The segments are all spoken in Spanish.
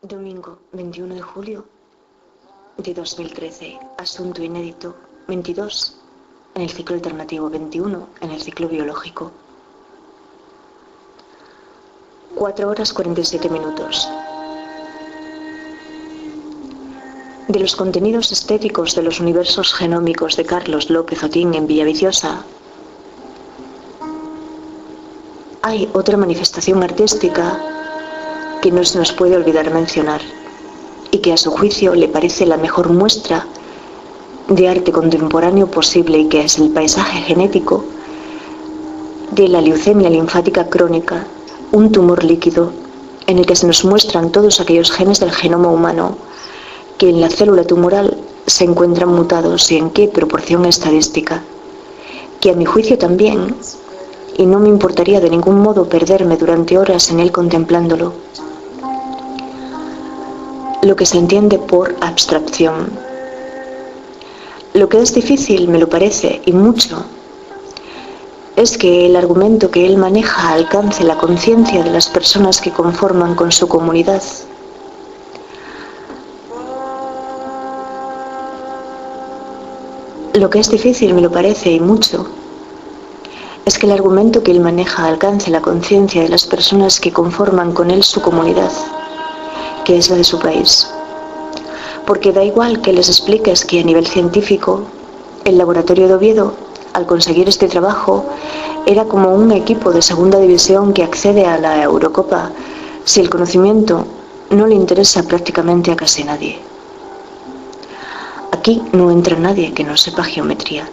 Domingo 21 de julio de 2013. Asunto inédito 22 en el ciclo alternativo, 21 en el ciclo biológico. 4 horas 47 minutos. De los contenidos estéticos de los universos genómicos de Carlos López Otín en Villaviciosa, hay otra manifestación artística que no se nos puede olvidar mencionar y que a su juicio le parece la mejor muestra de arte contemporáneo posible, y que es el paisaje genético de la leucemia linfática crónica, un tumor líquido en el que se nos muestran todos aquellos genes del genoma humano que en la célula tumoral se encuentran mutados y en qué proporción estadística, que a mi juicio también, y no me importaría de ningún modo perderme durante horas en él contemplándolo, lo que se entiende por abstracción. Lo que es difícil, me lo parece, y mucho, es que el argumento que él maneja alcance la conciencia de las personas que conforman con su comunidad. Lo que es difícil, me lo parece, y mucho, es que el argumento que él maneja alcance la conciencia de las personas que conforman con él su comunidad, que es la de su país. Porque da igual que les expliques que a nivel científico, el laboratorio de Oviedo, al conseguir este trabajo, era como un equipo de segunda división que accede a la Eurocopa, si el conocimiento no le interesa prácticamente a casi nadie. Aquí no entra nadie que no sepa geometría,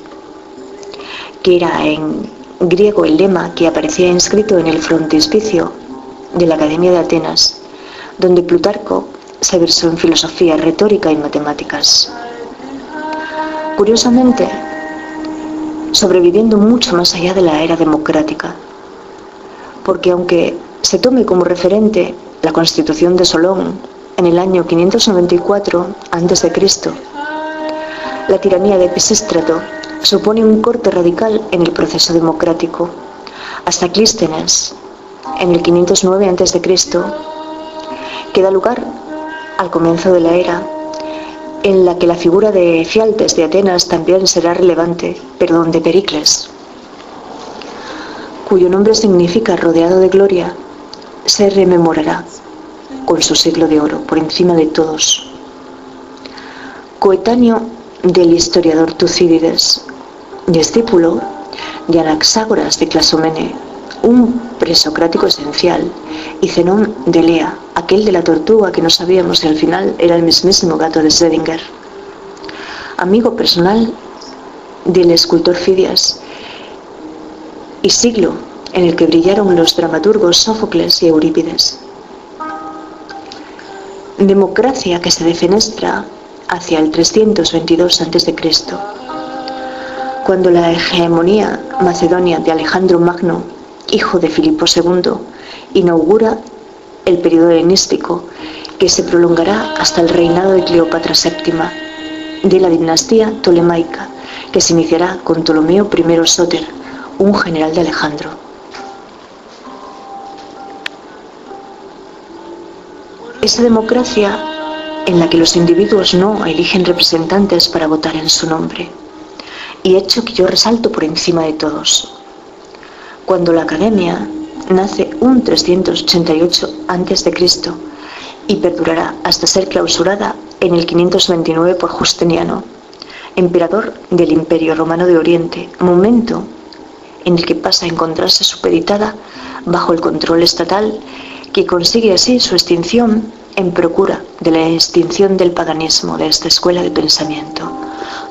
que era en griego el lema que aparecía inscrito en el frontispicio de la Academia de Atenas, donde Plutarco se versó en filosofía, retórica y matemáticas. Curiosamente, sobreviviendo mucho más allá de la era democrática, porque aunque se tome como referente la Constitución de Solón en el año 594 a.C., la tiranía de Pisístrato supone un corte radical en el proceso democrático, hasta Clístenes, en el 509 a.C., que da lugar al comienzo de la era, en la que la figura de Fialtes de Atenas también será relevante, perdón, de Pericles, cuyo nombre significa rodeado de gloria, se rememorará con su siglo de oro por encima de todos. Coetáneo del historiador Tucídides, discípulo de Anaxágoras de Clasomene, un presocrático esencial, y Zenón de Elea, aquel de la tortuga que no sabíamos si al final era el mismísimo gato de Schrödinger, amigo personal del escultor Fidias, y siglo en el que brillaron los dramaturgos Sófocles y Eurípides. Democracia que se defenestra hacia el 322 a.C., cuando la hegemonía macedonia de Alejandro Magno, hijo de Filipo II, inaugura el periodo helenístico que se prolongará hasta el reinado de Cleopatra VII, de la dinastía tolemaica, que se iniciará con Ptolomeo I Sóter, un general de Alejandro. Esa democracia en la que los individuos no eligen representantes para votar en su nombre, y hecho que yo resalto por encima de todos. Cuando la Academia nace un 388 a.C. y perdurará hasta ser clausurada en el 529 por Justiniano, emperador del Imperio Romano de Oriente, momento en el que pasa a encontrarse supeditada bajo el control estatal, que consigue así su extinción en procura de la extinción del paganismo de esta escuela de pensamiento,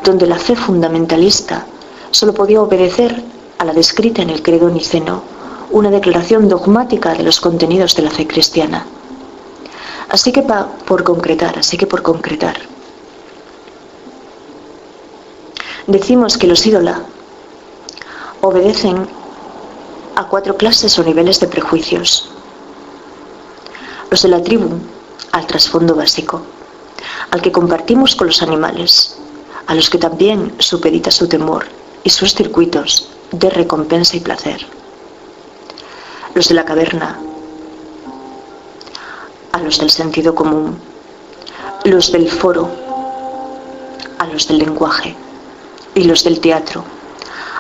donde la fe fundamentalista solo podía obedecer a la descrita en el credo niceno, una declaración dogmática de los contenidos de la fe cristiana. Así que por concretar, decimos que los ídola obedecen a 4 clases o niveles de prejuicios. Los de la tribu, al trasfondo básico, al que compartimos con los animales, a los que también supedita su temor y sus circuitos de recompensa y placer. Los de la caverna, a los del sentido común, los del foro, a los del lenguaje, y los del teatro,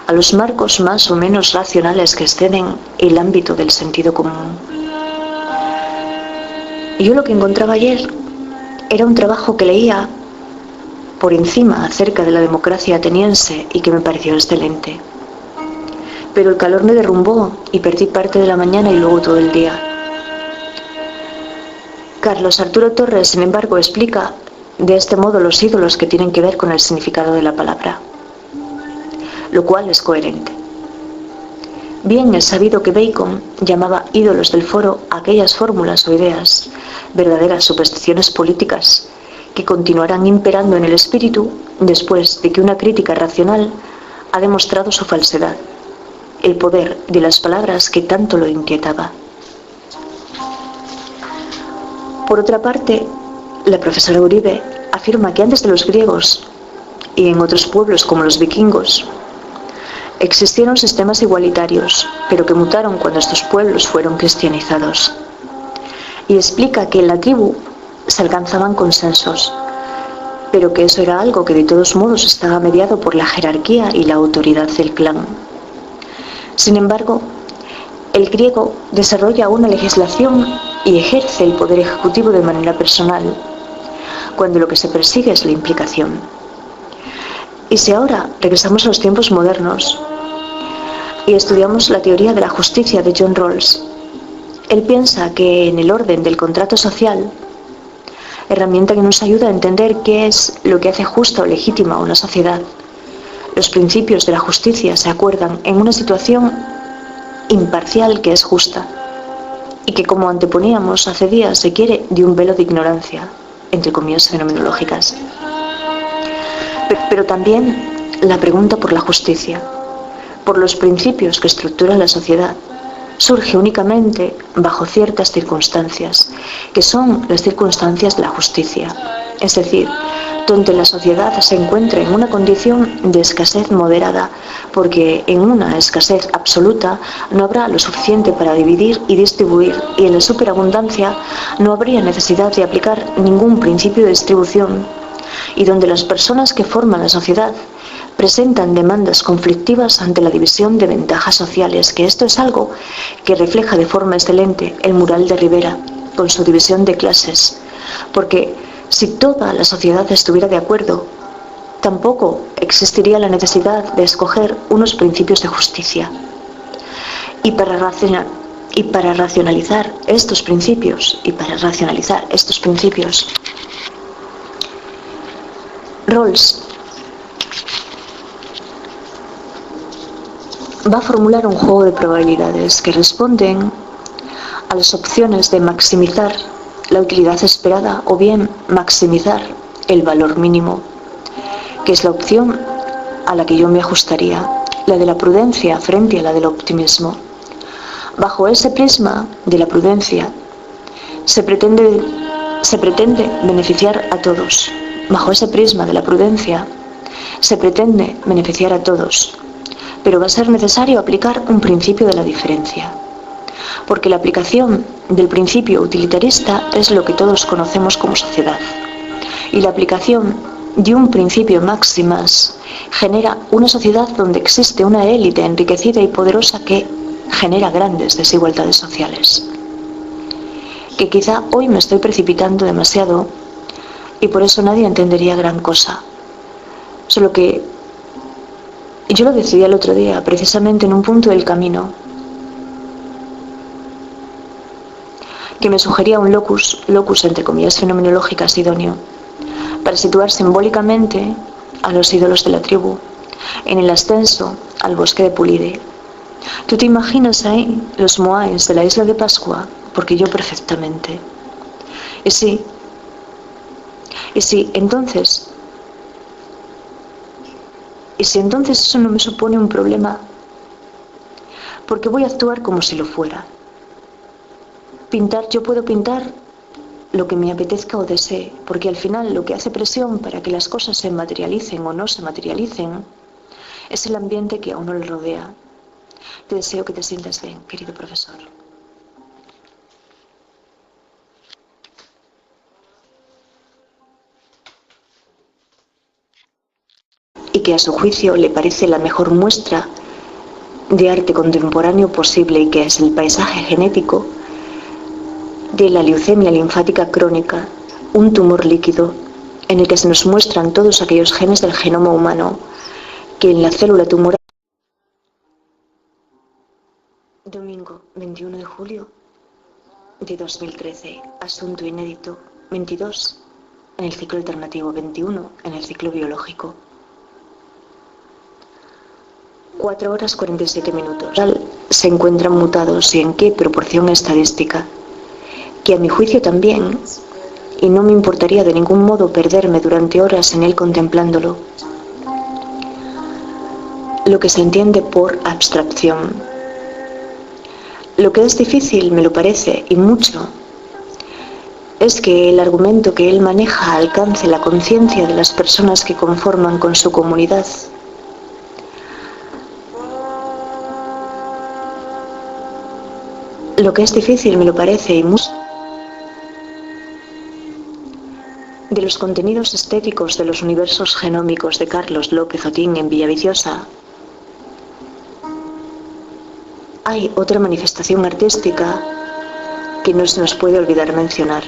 a los marcos más o menos racionales que exceden el ámbito del sentido común. Y yo lo que encontraba ayer era un trabajo que leía por encima acerca de la democracia ateniense y que me pareció excelente. Pero el calor me derrumbó y perdí parte de la mañana y luego todo el día. Carlos Arturo Torres, sin embargo, explica de este modo los ídolos que tienen que ver con el significado de la palabra, lo cual es coherente. Bien es sabido que Bacon llamaba ídolos del foro a aquellas fórmulas o ideas, verdaderas supersticiones políticas, que continuarán imperando en el espíritu después de que una crítica racional ha demostrado su falsedad, el poder de las palabras que tanto lo inquietaba. Por otra parte, la profesora Uribe afirma que antes de los griegos y en otros pueblos como los vikingos existieron sistemas igualitarios, pero que mutaron cuando estos pueblos fueron cristianizados. Y explica que en la tribu se alcanzaban consensos, pero que eso era algo que de todos modos estaba mediado por la jerarquía y la autoridad del clan. Sin embargo, el griego desarrolla una legislación y ejerce el poder ejecutivo de manera personal, cuando lo que se persigue es la implicación. Y si ahora regresamos a los tiempos modernos y estudiamos la teoría de la justicia de John Rawls, él piensa que en el orden del contrato social, herramienta que nos ayuda a entender qué es lo que hace justa o legítima a una sociedad, los principios de la justicia se acuerdan en una situación imparcial que es justa y que, como anteponíamos hace días, se quiere de un velo de ignorancia, entre comillas fenomenológicas. Pero también la pregunta por la justicia, por los principios que estructuran la sociedad, surge únicamente bajo ciertas circunstancias, que son las circunstancias de la justicia, es decir, donde la sociedad se encuentra en una condición de escasez moderada, porque en una escasez absoluta no habrá lo suficiente para dividir y distribuir, y en la superabundancia no habría necesidad de aplicar ningún principio de distribución, y donde las personas que forman la sociedad presentan demandas conflictivas ante la división de ventajas sociales, que esto es algo que refleja de forma excelente el mural de Rivera, con su división de clases, porque si toda la sociedad estuviera de acuerdo, tampoco existiría la necesidad de escoger unos principios de justicia. Y para racionalizar estos principios, Rawls va a formular un juego de probabilidades que responden a las opciones de maximizar la utilidad esperada o bien maximizar el valor mínimo, que es la opción a la que yo me ajustaría, la de la prudencia frente a la del optimismo. Bajo ese prisma de la prudencia se pretende beneficiar a todos. Bajo ese prisma de la prudencia se pretende beneficiar a todos, pero va a ser necesario aplicar un principio de la diferencia, porque la aplicación del principio utilitarista es lo que todos conocemos como sociedad, y la aplicación de un principio maximas genera una sociedad donde existe una élite enriquecida y poderosa que genera grandes desigualdades sociales. Que quizá hoy me estoy precipitando demasiado y por eso nadie entendería gran cosa, solo que yo lo decidí el otro día, precisamente en un punto del camino, que me sugería un locus entre comillas fenomenológicas idóneo, para situar simbólicamente a los ídolos de la tribu, en el ascenso al bosque de Pulide. ¿Tú te imaginas ahí los moais de la isla de Pascua? Porque yo perfectamente. Y sí, entonces eso no me supone un problema, porque voy a actuar como si lo fuera. Yo puedo pintar lo que me apetezca o desee, porque al final lo que hace presión para que las cosas se materialicen o no se materialicen es el ambiente que a uno le rodea. Te deseo que te sientas bien, querido profesor. y que a su juicio le parece la mejor muestra de arte contemporáneo posible, y que es el paisaje genético de la leucemia linfática crónica, un tumor líquido en el que se nos muestran todos aquellos genes del genoma humano que en la célula tumoral. Domingo 21 de julio de 2013, asunto inédito 22 en el ciclo alternativo, 21 en el ciclo biológico. 4 horas 47 minutos. Se encuentran mutados, y en qué proporción estadística, que a mi juicio también, y no me importaría de ningún modo perderme durante horas en él contemplándolo. Lo que se entiende por abstracción. Lo que es difícil, me lo parece, y mucho, es que el argumento que él maneja alcance la conciencia de las personas que conforman con su comunidad. Lo que es difícil, me lo parece, y mucho, de los contenidos estéticos de los universos genómicos de Carlos López Otín en Villaviciosa. Hay otra manifestación artística que no se nos puede olvidar mencionar.